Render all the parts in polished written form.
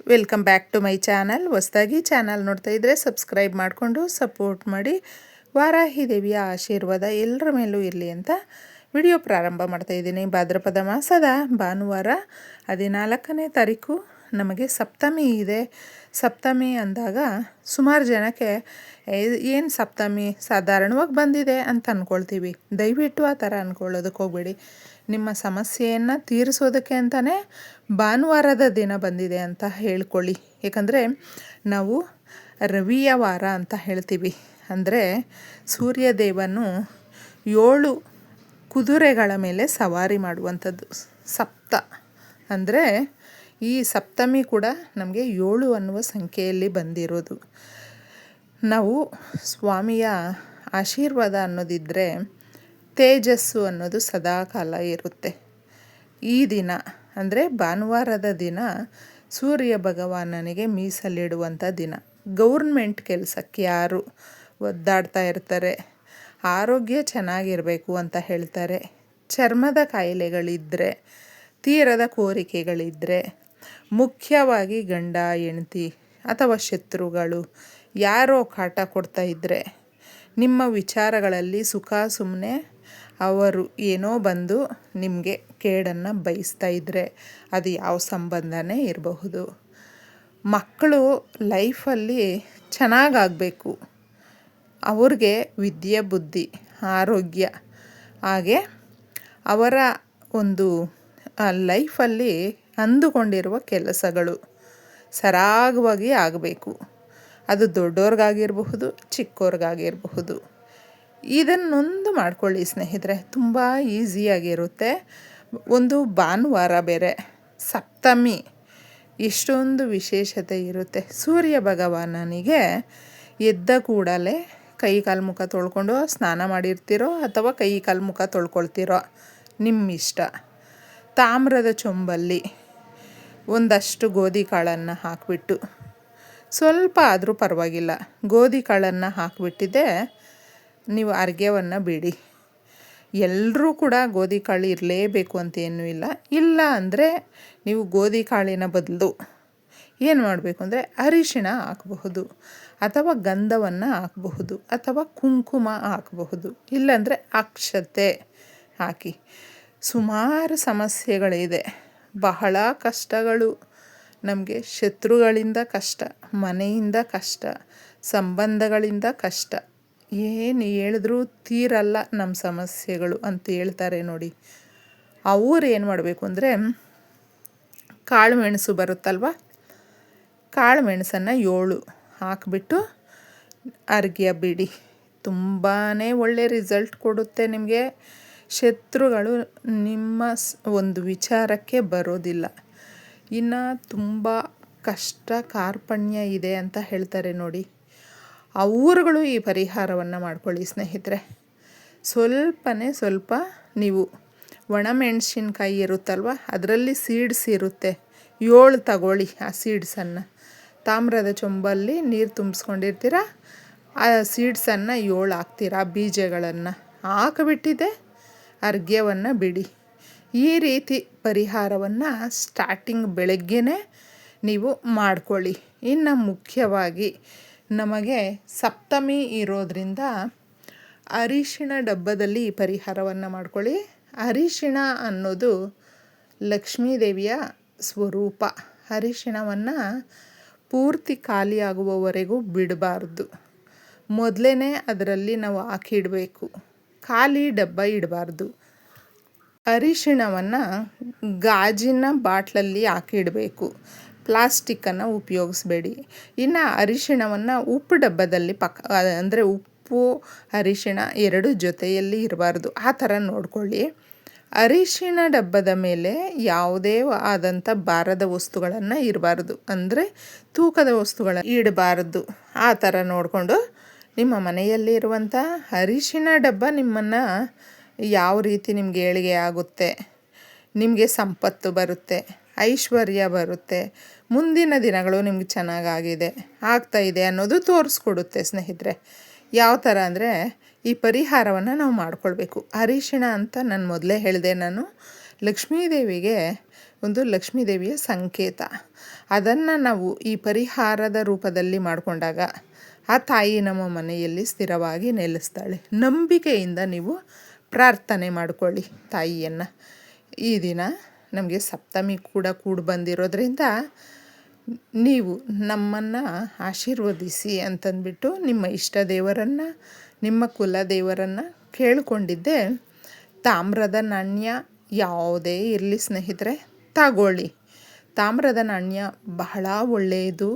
Welcome back to my channel. ಹೊಸದಾಗಿ channel ನೋಡ್ತಾ ಇದ್ದರೆ ಸಬ್ಸ್ಕ್ರೈಬ್ ಮಾಡಿಕೊಂಡು ಸಪೋರ್ಟ್ ಮಾಡಿ. ವಾರಾಹಿ ದೇವಿಯ ಆಶೀರ್ವಾದ ಎಲ್ಲರ ಮೇಲೂ ಇರಲಿ ಅಂತ ವಿಡಿಯೋ ಪ್ರಾರಂಭ ಮಾಡ್ತಾಯಿದ್ದೀನಿ. ಭಾದ್ರಪದ ಮಾಸದ ಭಾನುವಾರ 14ನೇ ತಾರೀಕು ನಮಗೆ ಸಪ್ತಮಿ ಇದೆ. ಸಪ್ತಮಿ ಅಂದಾಗ ಸುಮಾರು ಜನಕ್ಕೆ ಏನು ಸಪ್ತಮಿ ಸಾಧಾರಣವಾಗಿ ಬಂದಿದೆ ಅಂತ ಅಂದ್ಕೊಳ್ತೀವಿ. ದಯವಿಟ್ಟು ಆ ಥರ ಅಂದ್ಕೊಳ್ಳೋದಕ್ಕೆ ಹೋಗಬೇಡಿ. ನಿಮ್ಮ ಸಮಸ್ಯೆಯನ್ನು ತೀರಿಸೋದಕ್ಕೆ ಅಂತಲೇ ಭಾನುವಾರದ ದಿನ ಬಂದಿದೆ ಅಂತ ಹೇಳ್ಕೊಳ್ಳಿ. ಏಕೆಂದರೆ ನಾವು ರವಿಯ ವಾರ ಅಂತ ಹೇಳ್ತೀವಿ. ಅಂದರೆ ಸೂರ್ಯದೇವನು 7 ಕುದುರೆಗಳ ಮೇಲೆ ಸವಾರಿ ಮಾಡುವಂಥದ್ದು. ಸಪ್ತ ಅಂದರೆ ಈ ಸಪ್ತಮಿ ಕೂಡ ನಮಗೆ 7 ಅನ್ನುವ ಸಂಖ್ಯೆಯಲ್ಲಿ ಬಂದಿರೋದು. ನಾವು ಸ್ವಾಮಿಯ ಆಶೀರ್ವಾದ ಅನ್ನೋದಿದ್ದರೆ ತೇಜಸ್ಸು ಅನ್ನೋದು ಸದಾಕಾಲ ಇರುತ್ತೆ. ಈ ದಿನ ಅಂದರೆ ಭಾನುವಾರದ ದಿನ ಸೂರ್ಯ ಭಗವಾನನಿಗೆ ಮೀಸಲಿಡುವಂಥ ದಿನ. ಗೌರ್ಮೆಂಟ್ ಕೆಲಸಕ್ಕೆ ಯಾರು ಒದ್ದಾಡ್ತಾ ಇರ್ತಾರೆ, ಆರೋಗ್ಯ ಚೆನ್ನಾಗಿರಬೇಕು ಅಂತ ಹೇಳ್ತಾರೆ, ಚರ್ಮದ ಕಾಯಿಲೆಗಳಿದ್ದರೆ, ತೀರದ ಕೋರಿಕೆಗಳಿದ್ದರೆ, ಮುಖ್ಯವಾಗಿ ಗಂಡ ಹೆಂಡತಿ ಅಥವಾ ಶತ್ರುಗಳು ಯಾರೋ ಕಾಟ ಕೊಡ್ತಾ ಇದ್ದರೆ, ನಿಮ್ಮ ವಿಚಾರಗಳಲ್ಲಿ ಸುಖ ಸುಮ್ಮನೆ ಅವರು ಏನೋ ಬಂದು ನಿಮಗೆ ಕೇಡನ್ನು ಬಯಸ್ತಾ ಇದ್ದರೆ, ಅದು ಯಾವ ಸಂಬಂಧನೇ ಇರಬಹುದು. ಮಕ್ಕಳು ಲೈಫಲ್ಲಿ ಚೆನ್ನಾಗಾಗಬೇಕು, ಅವ್ರಿಗೆ ವಿದ್ಯೆ ಬುದ್ಧಿ ಆರೋಗ್ಯ ಹಾಗೆ ಅವರ ಒಂದು ಲೈಫಲ್ಲಿ ಅಂದುಕೊಂಡಿರುವ ಕೆಲಸಗಳು ಸರಾಗವಾಗಿ ಆಗಬೇಕು. ಅದು ದೊಡ್ಡವ್ರಿಗಾಗಿರಬಹುದು, ಚಿಕ್ಕವ್ರಿಗಾಗಿರಬಹುದು. ಇದನ್ನೊಂದು ಮಾಡ್ಕೊಳ್ಳಿ ಸ್ನೇಹಿತರೆ, ತುಂಬ ಈಸಿಯಾಗಿರುತ್ತೆ. ಒಂದು ಭಾನುವಾರ ಬೇರೆ, ಸಪ್ತಮಿ, ಇಷ್ಟೊಂದು ವಿಶೇಷತೆ ಇರುತ್ತೆ. ಸೂರ್ಯ ಭಗವಾನನಿಗೆ ಎದ್ದ ಕೂಡಲೇ ಕೈ ಕಾಲು ಮುಖ ತೊಳ್ಕೊಂಡು ಸ್ನಾನ ಮಾಡಿರ್ತೀರೋ ಅಥವಾ ಕೈ ಕಾಲು ಮುಖ ತೊಳ್ಕೊಳ್ತೀರೋ ನಿಮ್ಮ ಇಷ್ಟ. ತಾಮ್ರದ ಚೊಂಬಲ್ಲಿ ಒಂದಷ್ಟು ಗೋಧಿ ಕಾಳನ್ನು ಹಾಕಿಬಿಟ್ಟು, ಸ್ವಲ್ಪ ಆದರೂ ಪರವಾಗಿಲ್ಲ, ಗೋಧಿ ಕಾಳನ್ನು ಹಾಕಿಬಿಟ್ಟಿದ್ದೆ ನೀವು ಅರ್ಘ್ಯವನ್ನು ಬಿಡಿ. ಎಲ್ಲರೂ ಕೂಡ ಗೋಧಿ ಕಾಳು ಇರಲೇಬೇಕು ಅಂತೇನೂ ಇಲ್ಲ. ಇಲ್ಲ ಅಂದರೆ ನೀವು ಗೋಧಿ ಕಾಳಿನ ಬದಲು ಏನು ಮಾಡಬೇಕು ಅಂದರೆ ಅರಿಶಿಣ ಹಾಕಬಹುದು, ಅಥವಾ ಗಂಧವನ್ನು ಹಾಕಬಹುದು, ಅಥವಾ ಕುಂಕುಮ ಹಾಕಬಹುದು, ಇಲ್ಲಾಂದರೆ ಅಕ್ಷತೆ ಹಾಕಿ. ಸುಮಾರು ಸಮಸ್ಯೆಗಳಿದೆ, ಬಹಳ ಕಷ್ಟಗಳು ನಮಗೆ. ಶತ್ರುಗಳಿಂದ ಕಷ್ಟ, ಮನೆಯಿಂದ ಕಷ್ಟ, ಸಂಬಂಧಗಳಿಂದ ಕಷ್ಟ, ಏನು ಹೇಳಿದ್ರೂ ತೀರಲ್ಲ ನಮ್ಮ ಸಮಸ್ಯೆಗಳು ಅಂತ ಹೇಳ್ತಾರೆ ನೋಡಿ. ಅವ್ರು ಏನು ಮಾಡಬೇಕು ಅಂದರೆ ಕಾಳು ಮೆಣಸು ಬರುತ್ತಲ್ವ, ಕಾಳು ಮೆಣಸನ್ನು 7 ಹಾಕಿಬಿಟ್ಟು ಅರ್ಘ್ಯ ಬಿಡಿ. ತುಂಬಾ ಒಳ್ಳೆ ರಿಸಲ್ಟ್ ಕೊಡುತ್ತೆ ನಿಮಗೆ. ಶತ್ರುಗಳು ನಿಮ್ಮ ಒಂದು ವಿಚಾರಕ್ಕೆ ಬರೋದಿಲ್ಲ. ಇನ್ನು ತುಂಬ ಕಷ್ಟ ಕಾರ್ಪಣ್ಯ ಇದೆ ಅಂತ ಹೇಳ್ತಾರೆ ನೋಡಿ, ಅವರುಗಳು ಈ ಪರಿಹಾರವನ್ನು ಮಾಡ್ಕೊಳ್ಳಿ ಸ್ನೇಹಿತರೆ. ಸ್ವಲ್ಪ ನೀವು ಒಣಮೆಣಸಿನ್ಕಾಯಿ ಇರುತ್ತಲ್ವ, ಅದರಲ್ಲಿ ಸೀಡ್ಸ್ ಇರುತ್ತೆ, 7 ತಗೊಳ್ಳಿ. ಆ ಸೀಡ್ಸನ್ನು ತಾಮ್ರದ ಚೊಂಬಲ್ಲಿ ನೀರು ತುಂಬಿಸ್ಕೊಂಡಿರ್ತೀರ, ಆ ಸೀಡ್ಸನ್ನು 7 ಹಾಕ್ತೀರ. ಬೀಜಗಳನ್ನು ಹಾಕಿಬಿಟ್ಟಿದೆ ಅರ್ಘ್ಯವನ್ನು ಬಿಡಿ. ಈ ರೀತಿ ಪರಿಹಾರವನ್ನು ಸ್ಟಾರ್ಟಿಂಗ್ ಬೆಳಗ್ಗೆನೇ ನೀವು ಮಾಡ್ಕೊಳ್ಳಿ. ಇನ್ನು ಮುಖ್ಯವಾಗಿ ನಮಗೆ ಸಪ್ತಮಿ ಇರೋದರಿಂದ ಅರಿಶಿಣ ಡಬ್ಬದಲ್ಲಿ ಈ ಪರಿಹಾರವನ್ನು ಮಾಡ್ಕೊಳ್ಳಿ. ಅರಿಶಿಣ ಅನ್ನೋದು ಲಕ್ಷ್ಮೀದೇವಿಯ ಸ್ವರೂಪ. ಅರಿಶಿಣವನ್ನು ಪೂರ್ತಿ ಖಾಲಿಯಾಗುವವರೆಗೂ ಬಿಡಬಾರ್ದು. ಮೊದಲೇ ಅದರಲ್ಲಿ ನಾವು ಹಾಕಿಡಬೇಕು, ಖಾಲಿ ಡಬ್ಬ ಇಡಬಾರ್ದು. ಅರಿಶಿಣವನ್ನು ಗಾಜಿನ ಬಾಟ್ಲಲ್ಲಿ ಹಾಕಿಡಬೇಕು, ಪ್ಲಾಸ್ಟಿಕ್ಕನ್ನು ಉಪಯೋಗಿಸ್ಬೇಡಿ. ಇನ್ನು ಅರಿಶಿಣವನ್ನು ಉಪ್ಪು ಡಬ್ಬದಲ್ಲಿ ಅಂದರೆ ಉಪ್ಪು ಅರಿಶಿಣ 2 ಜೊತೆಯಲ್ಲಿ ಇರಬಾರ್ದು, ಆ ಥರ ನೋಡ್ಕೊಳ್ಳಿ. ಅರಿಶಿಣ ಡಬ್ಬದ ಮೇಲೆ ಯಾವುದೇ ಆದಂಥ ಭಾರದ ವಸ್ತುಗಳನ್ನು ಇರಬಾರ್ದು, ಅಂದರೆ ತೂಕದ ವಸ್ತುಗಳನ್ನು ಇಡಬಾರ್ದು. ಆ ಥರ ನೋಡಿಕೊಂಡು ನಿಮ್ಮ ಮನೆಯಲ್ಲಿ ಇರುವಂಥ ಅರಿಶಿಣ ಡಬ್ಬ ನಿಮ್ಮನ್ನು ಯಾವ ರೀತಿ ನಿಮಗೆ ಏಳಿಗೆ ಆಗುತ್ತೆ, ನಿಮಗೆ ಸಂಪತ್ತು ಬರುತ್ತೆ, ಐಶ್ವರ್ಯ ಬರುತ್ತೆ, ಮುಂದಿನ ದಿನಗಳು ನಿಮ್ಗೆ ಚೆನ್ನಾಗಾಗಿದೆ ಆಗ್ತಾಯಿದೆ ಅನ್ನೋದು ತೋರಿಸ್ಕೊಡುತ್ತೆ ಸ್ನೇಹಿತರೆ. ಯಾವ ಥರ ಅಂದರೆ ಈ ಪರಿಹಾರವನ್ನು ನಾವು ಮಾಡ್ಕೊಳ್ಬೇಕು. ಅರಿಶಿಣ ಅಂತ ನಾನು ಮೊದಲೇ ಹೇಳಿದೆ, ನಾನು ಲಕ್ಷ್ಮೀದೇವಿಗೆ ಒಂದು ಲಕ್ಷ್ಮೀ ದೇವಿಯ ಸಂಕೇತ. ಅದನ್ನು ನಾವು ಈ ಪರಿಹಾರದ ರೂಪದಲ್ಲಿ ಮಾಡಿಕೊಂಡಾಗ ಆ ತಾಯಿ ನಮ್ಮ ಮನೆಯಲ್ಲಿ ಸ್ಥಿರವಾಗಿ ನೆಲೆಸ್ತಾಳೆ. ನಂಬಿಕೆಯಿಂದ ನೀವು ಪ್ರಾರ್ಥನೆ ಮಾಡಿಕೊಳ್ಳಿ ತಾಯಿಯನ್ನು. ಈ ದಿನ ನಮಗೆ ಸಪ್ತಮಿ ಕೂಡ ಬಂದಿರೋದ್ರಿಂದ ನೀವು ನಮ್ಮನ್ನು ಆಶೀರ್ವದಿಸಿ ಅಂತಂದ್ಬಿಟ್ಟು ನಿಮ್ಮ ಇಷ್ಟ ದೇವರನ್ನು, ನಿಮ್ಮ ಕುಲದೇವರನ್ನು ಕೇಳಿಕೊಂಡಿದ್ದೆ. ತಾಮ್ರದ ನಾಣ್ಯ ಯಾವುದೇ ಇರಲಿ ಸ್ನೇಹಿತರೆ, ತಗೊಳ್ಳಿ. ತಾಮ್ರದ ನಾಣ್ಯ ಬಹಳ ಒಳ್ಳೆಯದು.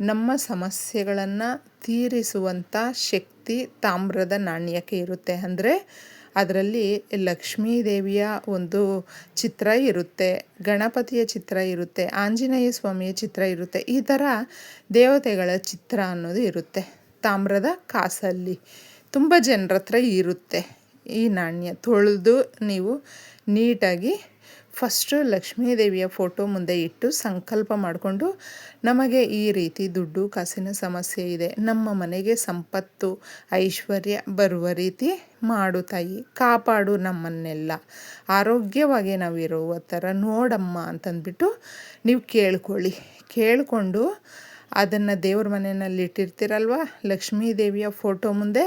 ನಮ್ಮ ಸಮಸ್ಯೆಗಳನ್ನು ತೀರಿಸುವಂಥ ಶಕ್ತಿ ತಾಮ್ರದ ನಾಣ್ಯಕ್ಕೆ ಇರುತ್ತೆ. ಅಂದರೆ ಅದರಲ್ಲಿ ಲಕ್ಷ್ಮೀ ದೇವಿಯ ಒಂದು ಚಿತ್ರ ಇರುತ್ತೆ, ಗಣಪತಿಯ ಚಿತ್ರ ಇರುತ್ತೆ, ಆಂಜನೇಯ ಸ್ವಾಮಿಯ ಚಿತ್ರ ಇರುತ್ತೆ. ಈ ಥರ ದೇವತೆಗಳ ಚಿತ್ರ ಅನ್ನೋದು ಇರುತ್ತೆ ತಾಮ್ರದ ಕಾಸಲ್ಲಿ. ತುಂಬ ಜನರ ಹತ್ರ ಇರುತ್ತೆ ಈ ನಾಣ್ಯ. ತೊಳೆದು ನೀವು ನೀಟಾಗಿ ಫಸ್ಟು ಲಕ್ಷ್ಮೀ ದೇವಿಯ ಫೋಟೋ ಮುಂದೆ ಇಟ್ಟು ಸಂಕಲ್ಪ ಮಾಡಿಕೊಂಡು, ನಮಗೆ ಈ ರೀತಿ ದುಡ್ಡು ಕಾಸಿನ ಸಮಸ್ಯೆ ಇದೆ, ನಮ್ಮ ಮನೆಗೆ ಸಂಪತ್ತು ಐಶ್ವರ್ಯ ಬರುವ ರೀತಿ ಮಾಡು ತಾಯಿ, ಕಾಪಾಡು ನಮ್ಮನ್ನೆಲ್ಲ, ಆರೋಗ್ಯವಾಗಿ ನಾವಿರುವ ಥರ ನೋಡಮ್ಮ ಅಂತಂದ್ಬಿಟ್ಟು ನೀವು ಕೇಳಿಕೊಂಡು ಅದನ್ನು ದೇವ್ರ ಮನೆಯಲ್ಲಿ ಇಟ್ಟಿರ್ತೀರಲ್ವ ಲಕ್ಷ್ಮೀ ದೇವಿಯ ಫೋಟೋ ಮುಂದೆ,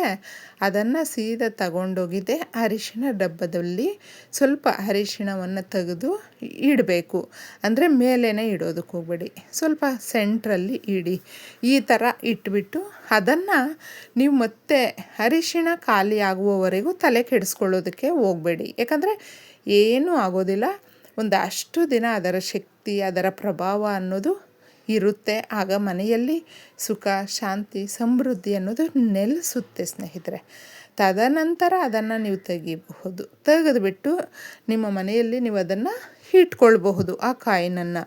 ಅದನ್ನು ಸೀದಾ ತಗೊಂಡೋಗಿದೆ ಅರಿಶಿಣ ಡಬ್ಬದಲ್ಲಿ ಸ್ವಲ್ಪ ಅರಿಶಿಣವನ್ನು ತೆಗೆದು ಇಡಬೇಕು. ಅಂದರೆ ಮೇಲೇ ಇಡೋದಕ್ಕೆ ಹೋಗಬೇಡಿ, ಸ್ವಲ್ಪ ಸೆಂಟ್ರಲ್ಲಿ ಇಡಿ. ಈ ಥರ ಇಟ್ಬಿಟ್ಟು ಅದನ್ನು ನೀವು ಮತ್ತೆ ಅರಿಶಿಣ ಖಾಲಿ ಆಗುವವರೆಗೂ ತಲೆ ಕೆಡಿಸ್ಕೊಳ್ಳೋದಕ್ಕೆ ಹೋಗಬೇಡಿ. ಯಾಕಂದರೆ ಏನೂ ಆಗೋದಿಲ್ಲ. ಒಂದಷ್ಟು ದಿನ ಅದರ ಶಕ್ತಿ, ಅದರ ಪ್ರಭಾವ ಅನ್ನೋದು ಇರುತ್ತೆ. ಆಗ ಮನೆಯಲ್ಲಿ ಸುಖ, ಶಾಂತಿ, ಸಮೃದ್ಧಿ ಅನ್ನೋದು ನೆಲೆಸುತ್ತೆ ಸ್ನೇಹಿತರೆ. ತದನಂತರ ಅದನ್ನು ನೀವು ತೆಗಿಬಹುದು. ತೆಗೆದುಬಿಟ್ಟು ನಿಮ್ಮ ಮನೆಯಲ್ಲಿ ನೀವು ಅದನ್ನು ಇಟ್ಕೊಳ್ಬಹುದು ಆ ಕಾಯಿನನ್ನು.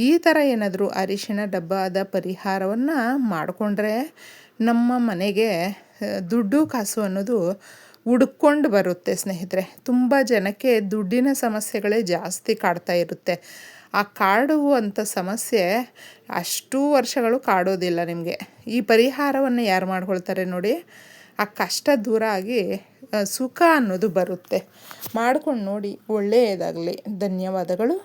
ಈ ಥರ ಏನಾದರೂ ಅರಿಶಿಣ ಡಬ್ಬದ ಪರಿಹಾರವನ್ನು ಮಾಡಿಕೊಂಡ್ರೆ ನಮ್ಮ ಮನೆಗೆ ದುಡ್ಡು ಕಾಸು ಅನ್ನೋದು ಹುಡ್ಕೊಂಡು ಬರುತ್ತೆ ಸ್ನೇಹಿತರೆ. ತುಂಬ ಜನಕ್ಕೆ ದುಡ್ಡಿನ ಸಮಸ್ಯೆಗಳೇ ಜಾಸ್ತಿ ಕಾಡ್ತಾ ಇರುತ್ತೆ. ಆ ಕಾಡುವಂಥ ಸಮಸ್ಯೆ ಅಷ್ಟು ವರ್ಷಗಳು ಕಾಡೋದಿಲ್ಲ ನಿಮಗೆ. ಈ ಪರಿಹಾರವನ್ನು ಯಾರು ಮಾಡ್ಕೊಳ್ತಾರೆ ನೋಡಿ, ಆ ಕಷ್ಟ ದೂರ ಆಗಿ ಸುಖ ಅನ್ನೋದು ಬರುತ್ತೆ. ಮಾಡ್ಕೊಂಡು ನೋಡಿ. ಒಳ್ಳೆಯದಾಗಲಿ. ಧನ್ಯವಾದಗಳು.